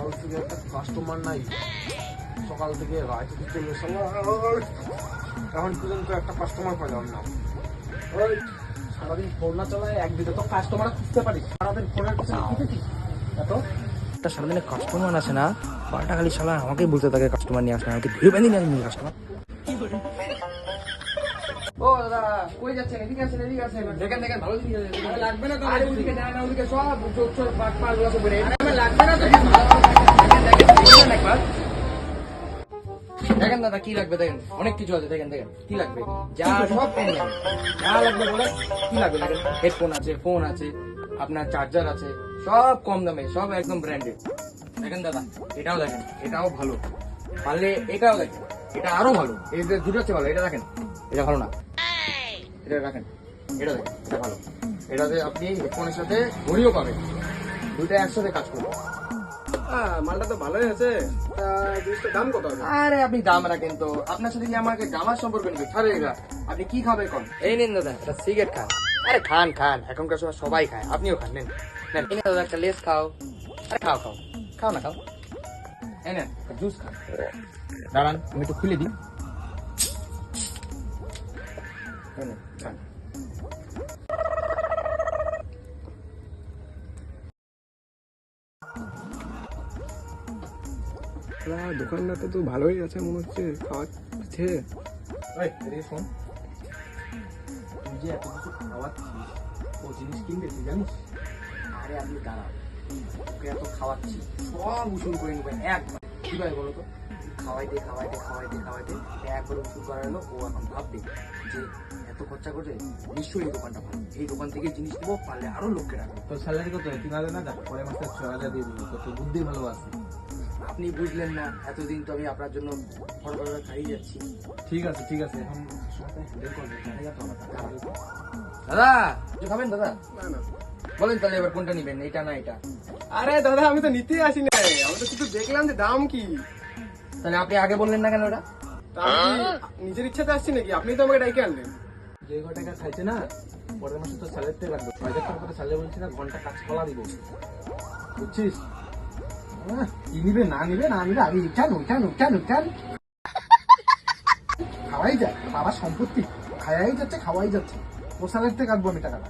সকাল থেকে একটা কাস্টমার নাই, সকাল থেকে রাত চলে এখন পর্যন্ত একটা কাস্টমার পেলাম না। ওই সারাদিন ফোন না চালায় একদিকে তো কাস্টমার খুঁজতে পারি, সারাদিন ফোনের পিছনে খুঁজেছি এত। একটা সারাদিনে কাস্টমার আসে না, পাল্টা খালি শালা আমাকেই বলতে থাকে কাস্টমার নিয়ে আসবে, আমাকে ধুয়ে বেঁধে নিয়ে কাস্টমার। ও দাদা কই যাচ্ছেন? এদিকে আসেন, এদিকে আসেন, দেখেন দেখেন ভালো জিনিস আছে। লাগবে না তো? আরে ওদিকে যান না, ওদিকে সব চোর চোর পাট পাট গুলো সব বেড়ে লাগবে না তো? দেখেন একবার দেখেন দাদা কি লাগবে, দেখেন অনেক কিছু আছে, দেখেন দেখেন কি লাগবে, যা সব কম দামে, যা লাগবে বলে কি লাগবে দেখেন, হেডফোন আছে, ফোন আছে, আপনার চার্জার আছে, সব কম দামে, সব একদম ব্র্যান্ডেড। দেখেন দাদা এটাও দেখেন, এটাও ভালো, পারলে এটাও দেখেন, এটা আরো ভালো, এই যে দুটো হচ্ছে ভালো, এটা দেখেন, এটা ভালো না, এটা রাখেন, এটা দেখেন, এটা ভালো, এটাতে আপনি হেডফোনের সাথে ঘড়িও পাবেন, দুইটা একসাথে কাজ করবে। মালটা তো ভালোই আছে, জিনিসটার দাম কত হবে? আরে আপনি দাম রাখেন তো, আপনার সাথে যে আমাকে জামার সম্পর্ক নেই, ছাড়ে এরা, আপনি কি খাবে কোন? এই নিন দাদা একটা সিগারেট খান। আরে খান খান, এখনকার সময় সবাই খায়, আপনিও খান, নেন নেন। এই নিন দাদা একটা লেস খাও, আরে খাও খাও খাও না খাও, এই নেন জুস খান। দাঁড়ান আমি একটু খুলে দিই, এই নেন খান। দোকানটাতে তো ভালোই আছে মনে হচ্ছে, খাওয়াচ্ছে। ওই এদিকে শোন, তুই যে এত কিছু খাওয়াচ্ছিস, ও জিনিস কিনবে তুই জানিস? আরে আপনি দাঁড়াও, ওকে এত খাওয়াচ্ছি, সব উসুল করে নেবেন একবার। কি ভাই বলো তো, খাওয়াইতে খাওয়াইতে খাওয়াইতে খাওয়াইতে একবার উসুল করা হলো, ও এখন ভাববে যে এত খরচা করে নিশ্চয়ই এই দোকানটা ভালো, এই দোকান থেকে জিনিস নেবো, পারলে আরো লোককে রাখবো। তোর স্যালারি কত? 3,000 না? পরের মাসে 6,000 দিয়ে দিবি, তোর বুদ্ধি ভালো আছে। আপনি বুঝলেন না, এতদিন তো আমি আপনার জন্য ফটোগ্রাফার খাইয়ে যাচ্ছি। ঠিক আছে ঠিক আছে, এখন সময়টা হ্যান্ডেল করবে, জানি না তো আমার টাকা। দাদা কিছু খাবেন দাদা? না না, বলেন তাহলে এবার কোনটা নিবেন, এটা না এটা? আরে দাদা আমি তো নিতে আসি না, আমি তো শুধু দেখলাম যে দাম কি। তাহলে আপনি আগে বললেন না কেন ওটা? তা আমি কি নিজের ইচ্ছাতে আসছি নাকি? আপনি তো আমাকে ডাইকে আনলেন। যে ক টাকা খাইছে না, পরের মাসে তো স্যালারিতে লাগবে, 6,000 টাকা করে স্যালারি বলছি না, ঘন্টা কাজ করা দিব, বুঝছিস? কি নিবে না নিবে না নিবে আগে উঠান উঠান উঠান উঠান, খাওয়াই যায়, বাবার সম্পত্তি খাওয়াই যাচ্ছে খাওয়াই যাচ্ছে, ওর স্যালারিতে কাটবো আমি টাকাটা।